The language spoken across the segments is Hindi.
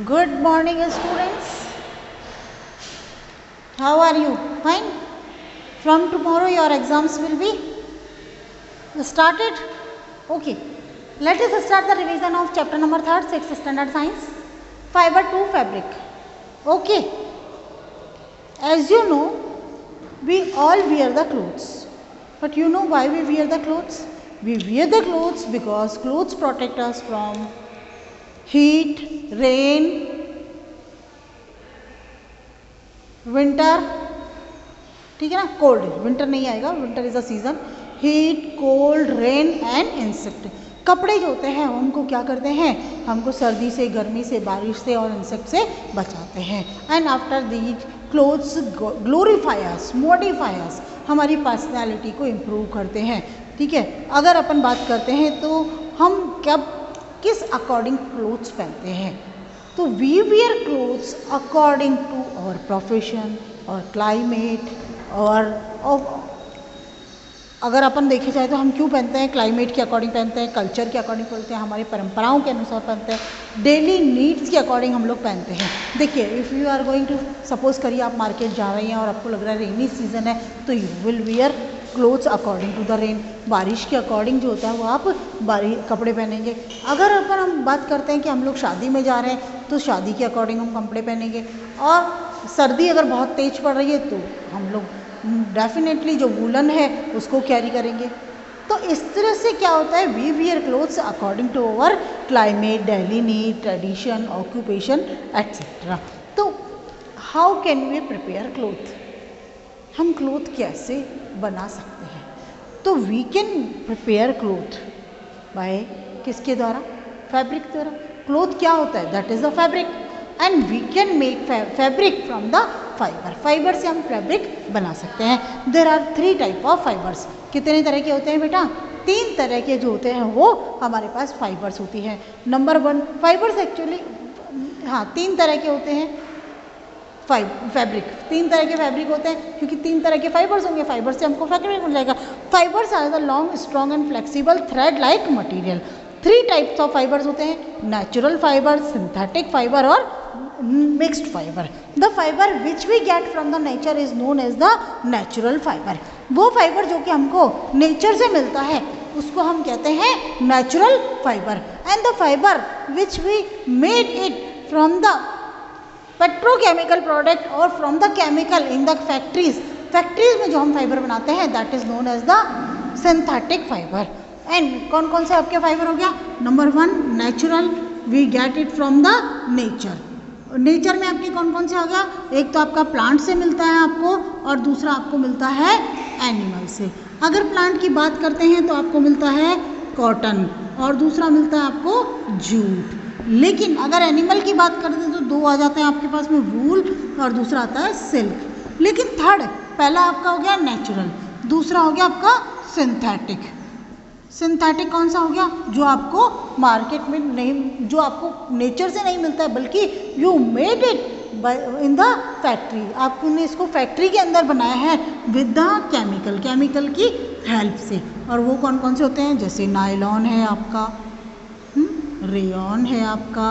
Good morning, students. How are you? Fine? From tomorrow, your exams will be started. Okay. Let us start the revision of chapter number 3, 6th standard science, fiber to fabric. Okay. As you know, we all wear the clothes. But you know why we wear the clothes? We wear the clothes because clothes protect us from heat, rain, winter, ठीक है ना, कोल्ड. विंटर नहीं आएगा, winter is a season. Heat, cold, rain and insect. कपड़े जो होते हैं हमको क्या करते हैं, हमको सर्दी से, गर्मी से, बारिश से और इंसेक्ट से बचाते हैं. And after these clothes glorifiers, modifiers, हमारी पर्सनैलिटी को इम्प्रूव करते हैं. ठीक है. अगर अपन बात करते हैं तो हम कब किस अकॉर्डिंग क्लोथ्स पहनते हैं, तो we wear clothes according to our profession और क्लाइमेट. और अगर अपन देखे जाए तो हम क्यों पहनते हैं, क्लाइमेट के अकॉर्डिंग पहनते हैं, कल्चर के अकॉर्डिंग पहनते हैं, हमारी परंपराओं के अनुसार पहनते हैं, डेली नीड्स के अकॉर्डिंग हम लोग पहनते हैं. देखिए, if you are going to, suppose करिए आप मार्केट जा रही हैं और आपको लग रहा है रेनी सीजन है, तो you will wear clothes according to the rain. बारिश के अकॉर्डिंग जो होता है वो आप कपड़े पहनेंगे. अगर अपन हम बात करते हैं कि हम लोग शादी में जा रहे हैं तो शादी के अकॉर्डिंग हम कपड़े पहनेंगे. और सर्दी अगर बहुत तेज पड़ रही है तो हम लोग डेफिनेटली जो वूलन है उसको कैरी करेंगे. तो इस तरह से क्या होता है, we wear clothes according to our climate, daily need, tradition, occupation etcetera. तो how can we prepare cloth, हम क्लोथ कैसे बना सकते हैं, तो we can prepare cloth by किसके द्वारा, फैब्रिक द्वारा. क्लोथ क्या होता है, that is the fabric. And we can make fabric from the fibre. Fibre से हम फैब्रिक बना सकते हैं. There are 3 type of fibres. कितने तरह के होते हैं बेटा, 3 तरह के जो होते हैं वो हमारे पास फाइबर्स होती हैं. नंबर 1 फाइबर्स एक्चुअली, हाँ 3 तरह के होते हैं फैब्रिक. 3 तरह के फैब्रिक होते हैं क्योंकि 3 तरह के फाइबर्स होंगे, फाइबर से हमको फैब्रिक मिल जाएगा. Fibres are the long, strong and flexible thread like material. 3 types of fibres होते हैं, नेचुरल फाइबर, सिंथेटिक फाइबर और mixed fibre. The fibre which we get from the nature is known as the natural fibre. वो फाइबर जो कि हमको नेचर से मिलता है उसको हम कहते हैं natural fibre. And the fibre which we made it from the petrochemical product और from the chemical in the factories, factories में जो हम फाइबर बनाते हैं that is known as the synthetic fibre. And कौन कौन से आपके फाइबर हो गया, number 1 natural, we get it from the nature. Nature में आपके कौन कौन से हो गया, एक तो आपका प्लांट से मिलता है आपको, और दूसरा आपको मिलता है एनिमल से. अगर प्लांट की बात करते हैं तो आपको मिलता है कॉटन और दूसरा मिलता है आपको जूट. लेकिन अगर एनिमल की बात करते हैं तो 2 आ जाते हैं आपके पास में, वूल और दूसरा आता है सिल्क. लेकिन थर्ड, पहला आपका हो गया नेचुरल, दूसरा हो गया आपका सिंथेटिक. सिंथेटिक कौन सा हो गया, जो आपको मार्केट में नहीं, जो आपको नेचर से नहीं मिलता है बल्कि you made it in the factory, आपने इसको फैक्ट्री के अंदर बनाया है विद द केमिकल, केमिकल की हेल्प से. और वो कौन कौन से होते हैं, जैसे नायलॉन है आपका, रेयॉन है आपका,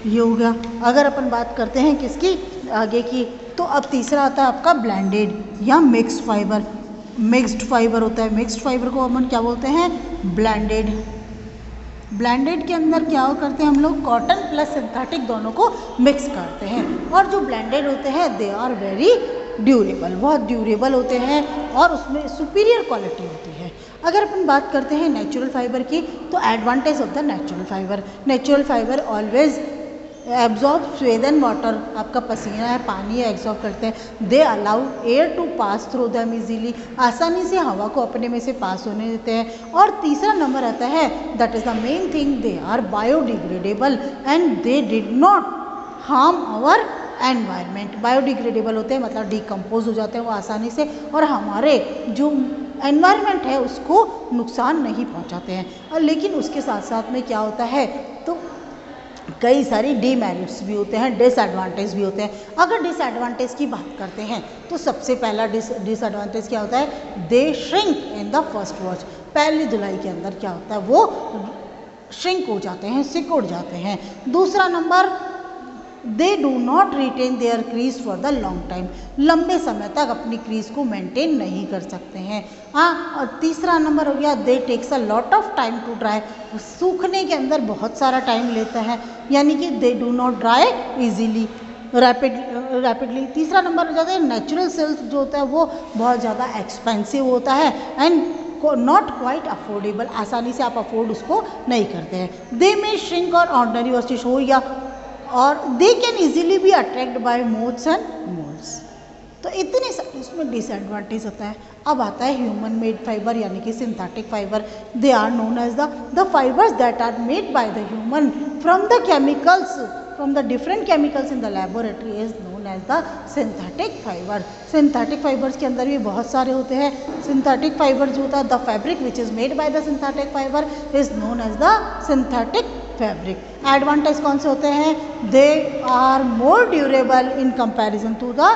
ये हो गया. अगर अपन बात करते हैं किसकी आगे की, तो अब तीसरा आता है आपका ब्लेंडेड या मिक्स्ड फाइबर. मिक्स्ड फाइबर होता है, मिक्स्ड फाइबर को अपन क्या बोलते हैं, ब्लेंडेड. ब्लेंडेड के अंदर क्या करते हैं हम लोग, कॉटन प्लस सिंथेटिक दोनों को मिक्स करते हैं. और जो ब्लेंडेड होते हैं दे आर वेरी ड्यूरेबल, बहुत ड्यूरेबल होते हैं और उसमें सुपीरियर क्वालिटी होती है. अगर अपन बात करते हैं नेचुरल फाइबर की, तो advantage of the natural fibre, natural fibre always absorb sweat and water, आपका पसीना है, पानी है, एब्जॉर्ब करते हैं. They allow air to pass through them easily, आसानी से हवा को अपने में से पास होने देते हैं. और तीसरा नंबर आता है, that is the main thing, they are biodegradable and they did not harm our environment. Biodegradable होते हैं मतलब डिकम्पोज हो जाते हैं वो आसानी से, और हमारे जो एनवायरनमेंट है उसको नुकसान नहीं पहुंचाते हैं. और लेकिन उसके साथ साथ में क्या होता है, तो कई सारी डीमेरिट्स भी होते हैं, डिसएडवांटेज भी होते हैं. अगर डिसएडवांटेज की बात करते हैं तो सबसे पहला डिसएडवांटेज क्या होता है, they shrink in the first wash. पहली धुलाई के अंदर क्या होता है, वो श्रिंक हो जाते हैं, सिकुड़ जाते हैं. दूसरा number they do not retain their crease for the long time, लंबे समय तक अपनी क्रीज को मेंटेन नहीं कर सकते हैं। हाँ, और तीसरा नंबर हो गया they takes a lot of time to dry, सूखने के अंदर बहुत सारा टाइम लेता है, यानी कि दे do not dry easily rapidly. तीसरा नंबर हो जाता है नेचुरल सिल्क जो होता है वो बहुत ज़्यादा एक्सपेंसिव होता है एंड नॉट क्वाइट अफोर्डेबल, आसानी से आप अफोर्ड उसको नहीं करते हैं। दे में श्रिंक और ऑर्डनरी वर्स्टिश हो या और they can easily be attract by moths and moles. तो इतने सारे इसमें डिसएडवांटेज होता है। अब आता है ह्यूमन मेड फाइबर यानी कि synthetic fibre. They are known as the fibres that are made by the human from the chemicals from the different chemicals in the laboratory is known as the synthetic fiber। synthetic fibers के अंदर भी बहुत सारे होते हैं। synthetic fiber जो होता है the fabric which is made by the synthetic fiber is known as the synthetic fabric। advantage कौन से होते हैं? they are more durable in comparison to the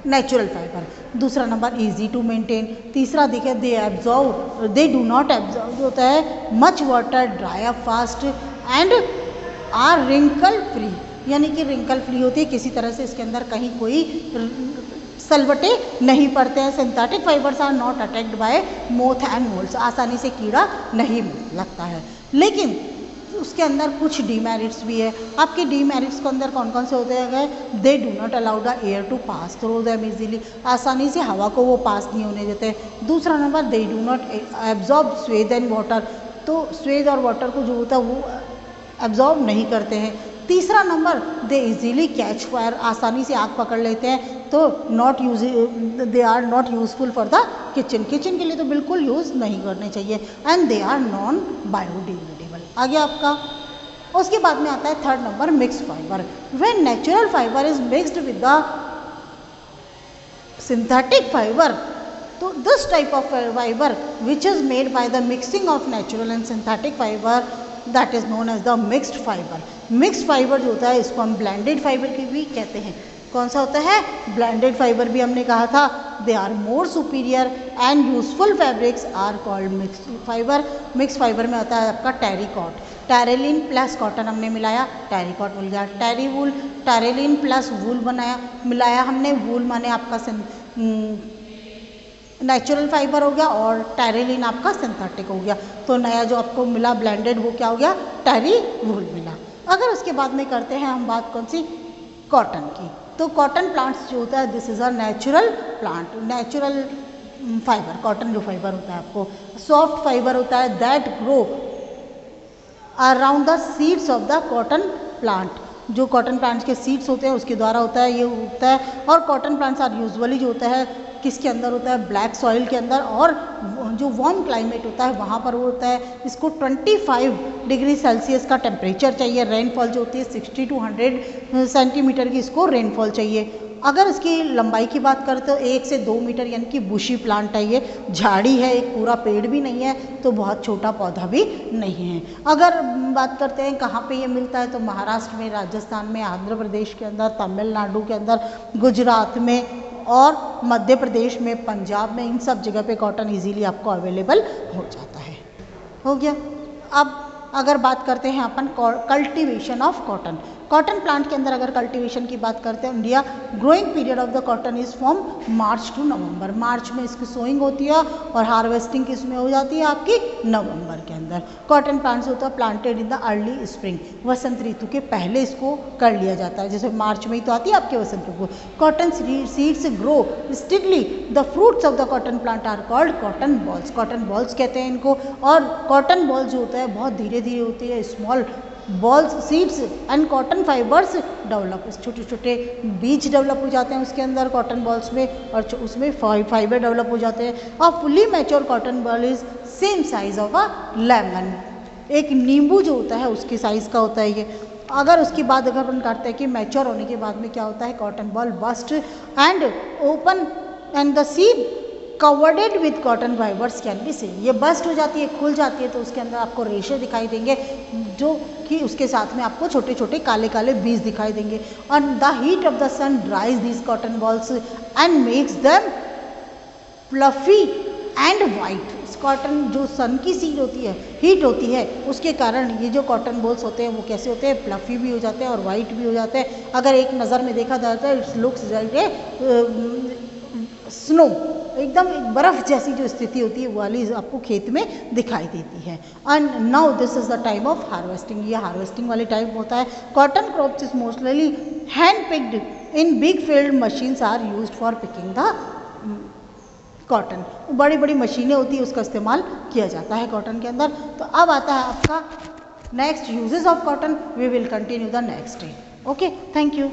natural fibre. दूसरा नंबर इजी टू मेंटेन। तीसरा देखिए they absorb, they do not absorb जो होता है much water, dry up fast and are wrinkle free, यानी कि रिंकल फ्री होती है, किसी तरह से इसके अंदर कहीं कोई सलवटे नहीं पड़ते हैं। Synthetic fibres are not attacked by moth and moles, आसानी से कीड़ा नहीं लगता है। लेकिन उसके अंदर कुछ डीमेरिट्स भी है। आपके डीमेरिट्स के अंदर कौन कौन से होते हैं? They do not allow the air to pass through them easily, आसानी से हवा को वो पास नहीं होने देते। दूसरा number they do not absorb स्वेद एंड वाटर, तो स्वेद और वाटर को जो होता है वो एब्जॉर्ब नहीं करते हैं। तीसरा number they easily catch fire, आसानी से आग पकड़ लेते हैं, तो not use they are not useful for the kitchen, kitchen के लिए तो बिल्कुल यूज़ नहीं करने चाहिए। And they are non biodegradable. आगे आपका उसके बाद में आता है third number mix fibre. When natural fibre is mixed with the synthetic fibre, तो this type of fibre which is made by the mixing of natural and synthetic fibre that is known as the mixed fibre. Mixed fibre जो होता है इसको हम ब्लेंडेड फाइबर की भी कहते हैं। कौन सा होता है? ब्लेंडेड फाइबर भी हमने कहा था। They are more superior and useful fabrics are called mixed fibre. Mix fibre में आता है आपका टेरिकॉट, टेरेलिन प्लस कॉटन हमने मिलाया, टेरिकॉट मिल गया। टेरी वूल, टेरेलिन प्लस वूल मिलाया हमने, वूल माने आपका नेचुरल फाइबर हो गया और टेरेलिन आपका सिंथेटिक हो गया। तो नया जो आपको मिला ब्लेंडेड वो क्या हो गया? टेरी वूल मिला। अगर उसके बाद में करते हैं हम बात कौन सी? कॉटन की। तो कॉटन प्लांट्स जो होता है this is a natural plant, natural fibre. Cotton जो फाइबर होता है आपको सॉफ्ट फाइबर होता है that grow around the seeds of the cotton plant. जो कॉटन प्लांट्स के सीड्स होते हैं उसके द्वारा होता है, ये उगता है। और कॉटन प्लांट्स आर यूजुअली जो होता है किसके अंदर होता है? ब्लैक सॉइल के अंदर, और जो वार्म क्लाइमेट होता है वहाँ पर वो होता है। इसको 25 डिग्री सेल्सियस का टेम्परेचर चाहिए। रेनफॉल जो होती है 60 to 100 सेंटीमीटर की इसको रेनफॉल चाहिए। अगर इसकी लंबाई की बात करें तो 1 से 2 मीटर, यानी कि बुशी प्लांट है ये, झाड़ी है, एक पूरा पेड़ भी नहीं है तो बहुत छोटा पौधा भी नहीं है। अगर बात करते हैं कहाँ पे ये मिलता है तो महाराष्ट्र में, राजस्थान में, आंध्र प्रदेश के अंदर, तमिलनाडु के अंदर, गुजरात में और मध्य प्रदेश में, पंजाब में, इन सब जगह पे कॉटन इजीली आपको अवेलेबल हो जाता है। हो गया। अब अगर बात करते हैं अपन cultivation of cotton, cotton plant के अंदर अगर कल्टीवेशन की बात करते हैं, India growing period of the cotton is from March to November. March में इसकी सोइंग होती है और हार्वेस्टिंग किसमें हो जाती है? आपकी नवंबर के अंदर। कॉटन प्लांट्स होता है planted in the early spring, वसंत ऋतु के पहले इसको कर लिया जाता है, जैसे मार्च में ही तो आती है आपके वसंत ऋतु। Cotton seeds grow steadily, the fruits of the cotton plant are called cotton bolls. Cotton bolls कहते हैं इनको। और कॉटन बॉल जो होता है बहुत धीरे धीरे होती है, small balls, seeds and cotton fibres develop, छोटे छोटे बीज डेवलप हो जाते हैं उसके अंदर कॉटन बॉल्स में, और उसमें फाइबर डेवलप हो जाते हैं। और fully mature cotton ball is same size of a lemon, एक नींबू जो होता है उसके साइज़ का होता है ये। अगर उसकी बात अगर अपन करते हैं कि मैच्योर होने के बाद में क्या होता है, cotton boll burst and open and the seed covered with cotton fibres can be seen. ये बस्ट हो जाती है, खुल जाती है, तो उसके अंदर आपको रेशे दिखाई देंगे जो कि उसके साथ में आपको छोटे छोटे काले काले बीज दिखाई देंगे। और the heat of the sun dries these cotton balls and makes them fluffy and white. Balls, cotton जो सन की सीड होती है, हीट होती है, उसके कारण ये जो कॉटन बॉल्स होते हैं वो कैसे होते हैं, फ्लफी भी हो जाते हैं और वाइट भी हो जाते हैं। अगर एक नज़र में देखा जाता है it's looks like a snow, एकदम एक बर्फ़ जैसी जो स्थिति होती है वो वाली आपको खेत में दिखाई देती है। And now this is the time of harvesting, ये हार्वेस्टिंग वाले टाइम होता है। Cotton crops is mostly hand picked in big field, machines are used for picking the cotton, बड़ी बड़ी मशीनें होती है उसका इस्तेमाल किया जाता है कॉटन के अंदर। तो अब आता है आपका next uses of cotton, we will continue the next day. Okay, thank you.